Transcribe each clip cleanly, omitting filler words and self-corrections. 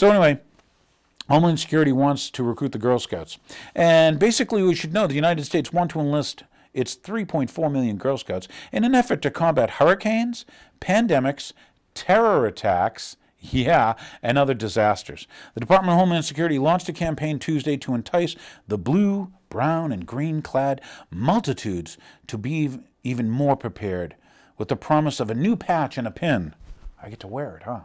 So anyway, Homeland Security wants to recruit the Girl Scouts. And basically we should know the United States wants to enlist its 3.4 million Girl Scouts in an effort to combat hurricanes, pandemics, terror attacks, and other disasters. The Department of Homeland Security launched a campaign Tuesday to entice the blue, brown, and green-clad multitudes to be even more prepared, with the promise of a new patch and a pin. I get to wear it, huh?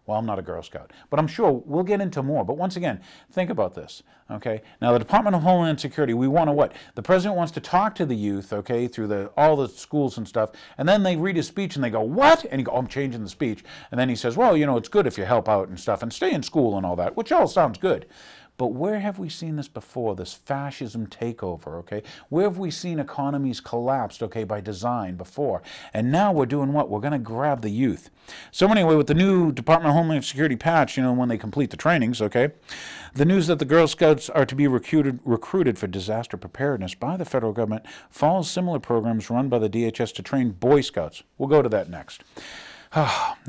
Well, I'm not a Girl Scout, but I'm sure we'll get into more. But once again, think about this, okay? Now, the Department of Homeland Security, we want to what? The president wants to talk to the youth, okay, through all the schools and stuff, and then they read his speech and they go, what? And you go, oh, I'm changing the speech. And then he says, well, you know, it's good if you help out and stuff and stay in school and all that, which all sounds good. But where have we seen this before, this fascism takeover, okay? Where have we seen economies collapsed, okay, by design before? And now we're doing what? We're going to grab the youth. So anyway, with the new Department of Homeland Security patch, you know, when they complete the trainings, okay, the news that the Girl Scouts are to be recruited for disaster preparedness by the federal government follows similar programs run by the DHS to train Boy Scouts. We'll go to that next.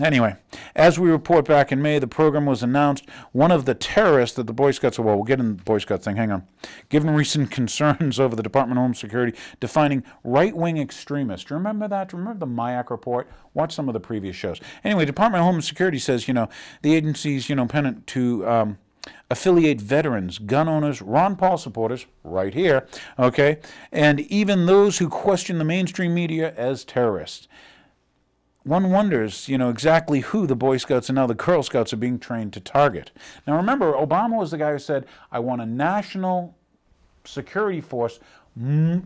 Anyway, as we report back in May, the program was announced. One of the terrorists that the Boy Scouts, well, we'll get into the Boy Scout thing, hang on. Given recent concerns over the Department of Homeland Security defining right-wing extremists. Do you remember that? Do you remember the MIAC report? Watch some of the previous shows. Anyway, Department of Homeland Security says, you know, the agency's, you know, pennant to affiliate veterans, gun owners, Ron Paul supporters, right here, okay, and even those who question the mainstream media as terrorists. One wonders, you know, exactly who the Boy Scouts and now the Girl Scouts are being trained to target. Now remember, Obama was the guy who said, I want a national security force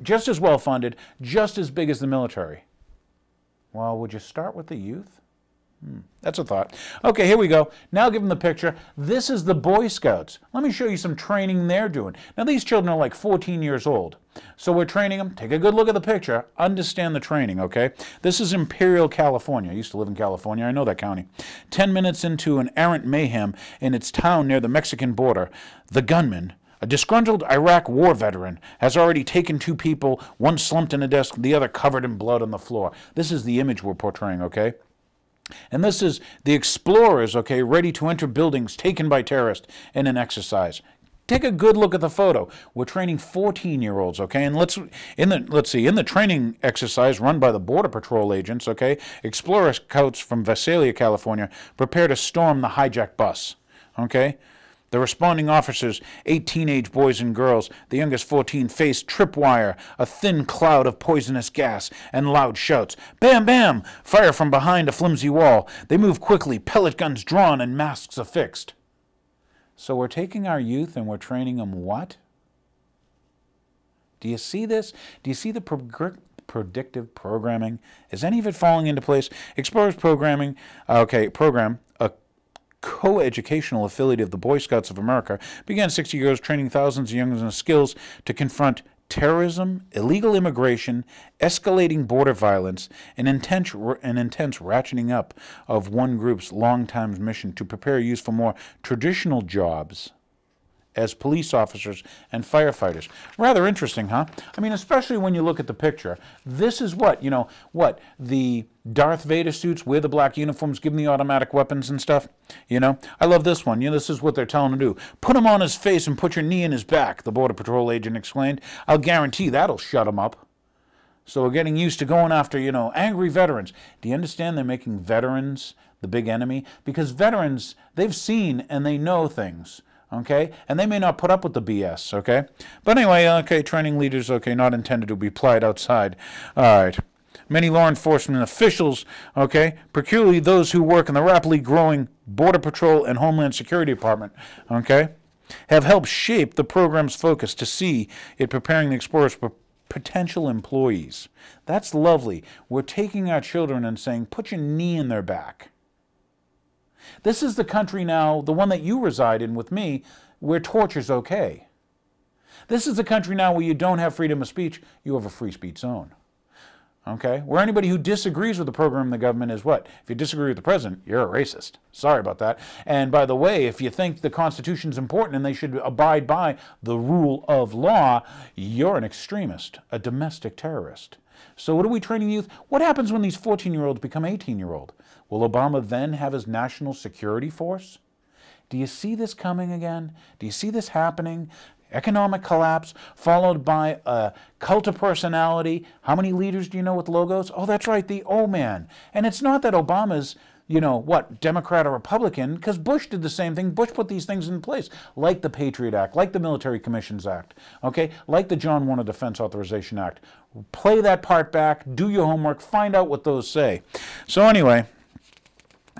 just as well funded, just as big as the military. Well, would you start with the youth? That's a thought. Okay, here we go. Now give them the picture. This is the Boy Scouts. Let me show you some training they're doing. Now these children are like 14 years old. So we're training them. Take a good look at the picture. Understand the training, okay? This is Imperial, California. I used to live in California. I know that county. 10 minutes into an errant mayhem in its town near the Mexican border, the gunman, a disgruntled Iraq war veteran, has already taken 2 people, one slumped in a desk, the other covered in blood on the floor. This is the image we're portraying, okay? And this is the explorers, okay, ready to enter buildings taken by terrorists in an exercise. Take a good look at the photo. We're training 14-year-olds, okay? And let's see, in the training exercise run by the Border Patrol agents, okay, Explorer Scouts from Visalia, California, prepare to storm the hijacked bus, okay? The responding officers, 8 teenage boys and girls, the youngest 14, face tripwire, a thin cloud of poisonous gas, and loud shouts. Bam, bam! Fire from behind a flimsy wall. They move quickly, pellet guns drawn and masks affixed. So we're taking our youth and we're training them what? Do you see this? Do you see the predictive programming? Is any of it falling into place? Explorers program, a co-educational affiliate of the Boy Scouts of America, began 60 years training thousands of youngsters in skills to confront terrorism, illegal immigration, escalating border violence, and intense ratcheting up of one group's long-time mission to prepare youth for more traditional jobs as police officers and firefighters. Rather interesting, huh? I mean, especially when you look at the picture. This is what, you know, what, the Darth Vader suits, wear the black uniforms, give them the automatic weapons and stuff, you know? I love this one. You know, this is what they're telling him to do. Put him on his face and put your knee in his back, the Border Patrol agent explained. I'll guarantee that'll shut him up. So we're getting used to going after, you know, angry veterans. Do you understand they're making veterans the big enemy? Because veterans, they've seen and they know things. Okay, and they may not put up with the BS, okay? But anyway, okay, training leaders, okay, not intended to be applied outside. All right. Many law enforcement officials, okay, particularly those who work in the rapidly growing Border Patrol and Homeland Security Department, okay, have helped shape the program's focus to see it preparing the explorers for potential employees. That's lovely. We're taking our children and saying, put your knee in their back. This is the country now, the one that you reside in with me, where torture's okay. This is the country now where you don't have freedom of speech, you have a free speech zone. Okay? Where anybody who disagrees with the program of the government is what? If you disagree with the president, you're a racist. Sorry about that. And by the way, if you think the Constitution's important and they should abide by the rule of law, you're an extremist, a domestic terrorist. So what are we training youth? What happens when these 14-year-olds become 18-year-olds? Will Obama then have his national security force? Do you see this coming again? Do you see this happening? Economic collapse followed by a cult of personality. How many leaders do you know with logos? Oh, that's right, the O man. And it's not that Obama's, you know, what, Democrat or Republican, because Bush did the same thing. Bush put these things in place, like the Patriot Act, like the Military Commissions Act, okay, like the John Warner Defense Authorization Act. Play that part back, do your homework, find out what those say. So anyway,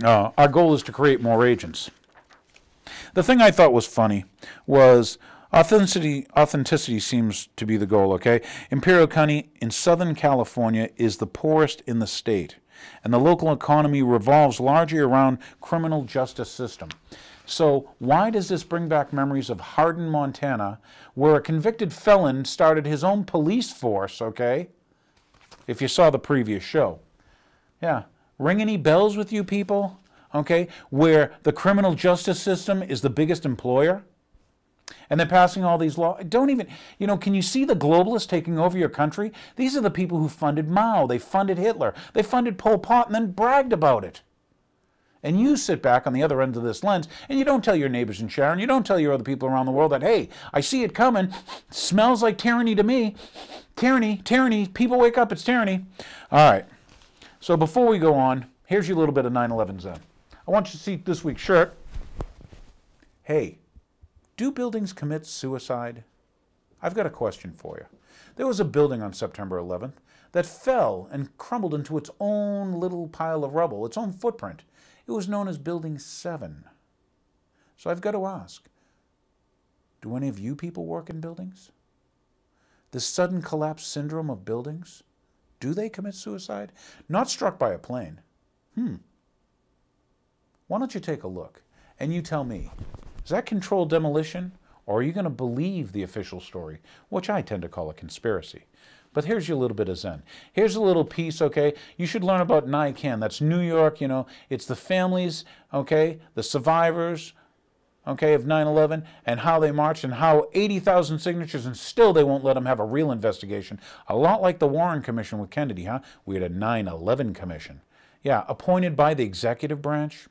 our goal is to create more agents. The thing I thought was funny was authenticity seems to be the goal, okay? Imperial County in Southern California is the poorest in the state, and the local economy revolves largely around criminal justice system. So why does this bring back memories of Hardin, Montana, where a convicted felon started his own police force, okay? If you saw the previous show. Yeah. Ring any bells with you people? Okay? Where the criminal justice system is the biggest employer? And they're passing all these laws. Don't even, you know, can you see the globalists taking over your country? These are the people who funded Mao. They funded Hitler. They funded Pol Pot and then bragged about it. And you sit back on the other end of this lens and you don't tell your neighbors in Sharon, you don't tell your other people around the world that, hey, I see it coming. Smells like tyranny to me. Tyranny, tyranny. People wake up, it's tyranny. All right. So before we go on, here's your little bit of 9/11 Zen. I want you to see this week's shirt. Hey. Do buildings commit suicide? I've got a question for you. There was a building on September 11th that fell and crumbled into its own little pile of rubble, its own footprint. It was known as Building 7. So I've got to ask, do any of you people work in buildings? The sudden collapse syndrome of buildings, do they commit suicide? Not struck by a plane. Why don't you take a look and you tell me, is that controlled demolition, or are you going to believe the official story, which I tend to call a conspiracy? But here's your little bit of Zen. Here's a little piece, okay? You should learn about NICAN. That's New York, you know. It's the families, okay, the survivors, okay, of 9/11, and how they marched, and how 80,000 signatures, and still they won't let them have a real investigation. A lot like the Warren Commission with Kennedy, huh? We had a 9/11 Commission. Yeah, appointed by the executive branch.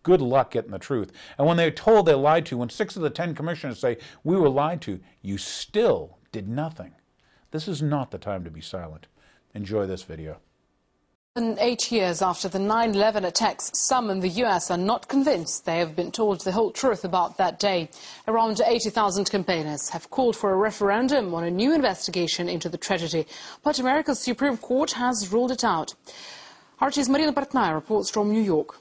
Good luck getting the truth. And when they're told they're lied to, when 6 of the 10 commissioners say, we were lied to, you still did nothing. This is not the time to be silent. Enjoy this video. 8 years after the 9/11 attacks, some in the U.S. are not convinced they have been told the whole truth about that day. Around 80,000 campaigners have called for a referendum on a new investigation into the tragedy, but America's Supreme Court has ruled it out. RT's Marina Portnaya reports from New York.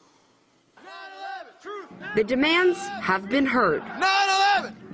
The demands have been heard,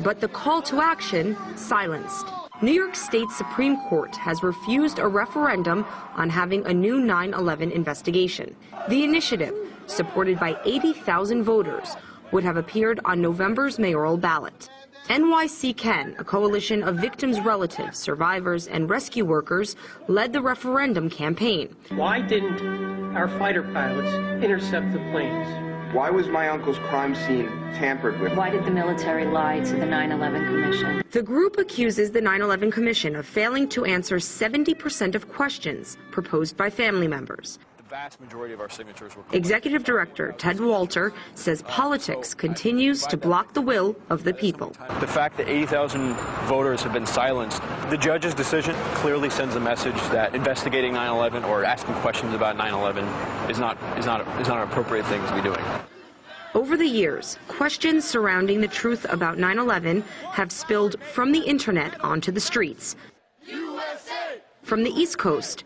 but the call to action silenced. New York State Supreme Court has refused a referendum on having a new 9/11 investigation. The initiative, supported by 80,000 voters, would have appeared on November's mayoral ballot. NYC Ken, a coalition of victims' relatives, survivors, and rescue workers, led the referendum campaign. Why didn't our fighter pilots intercept the planes? Why was my uncle's crime scene tampered with? Why did the military lie to the 9/11 Commission? The group accuses the 9/11 Commission of failing to answer 70% of questions proposed by family members. The vast majority of our signatures were... Executive Director Ted Walter says politics continues to block the will of the people. The fact that 80,000 voters have been silenced, the judge's decision clearly sends a message that investigating 9/11 or asking questions about 9/11 is not an appropriate thing to be doing. Over the years, questions surrounding the truth about 9/11 have spilled from the internet onto the streets. USA! From the East Coast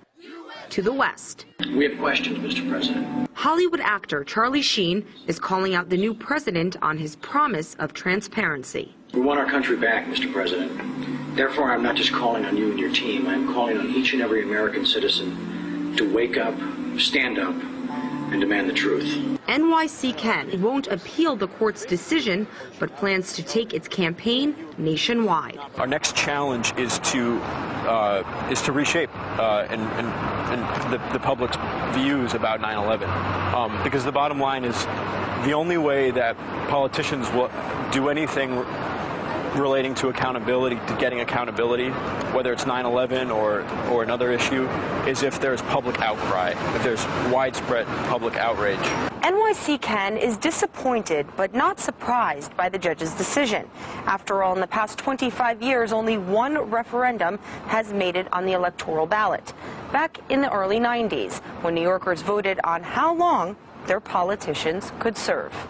to the West. We have questions, Mr. President. Hollywood actor Charlie Sheen is calling out the new president on his promise of transparency. We want our country back, Mr. President. Therefore, I'm not just calling on you and your team. I'm calling on each and every American citizen to wake up, stand up, and demand the truth. NYC Ken won't appeal the court's decision, but plans to take its campaign nationwide. Our next challenge is to reshape the public's views about 9/11, because the bottom line is the only way that politicians will do anything relating to accountability, to getting accountability, whether it's 9/11 or another issue, is if there's public outcry, if there's widespread public outrage. NYC Ken is disappointed but not surprised by the judge's decision. After all, in the past 25 years, only one referendum has made it on the electoral ballot. Back in the early 90s, when New Yorkers voted on how long their politicians could serve.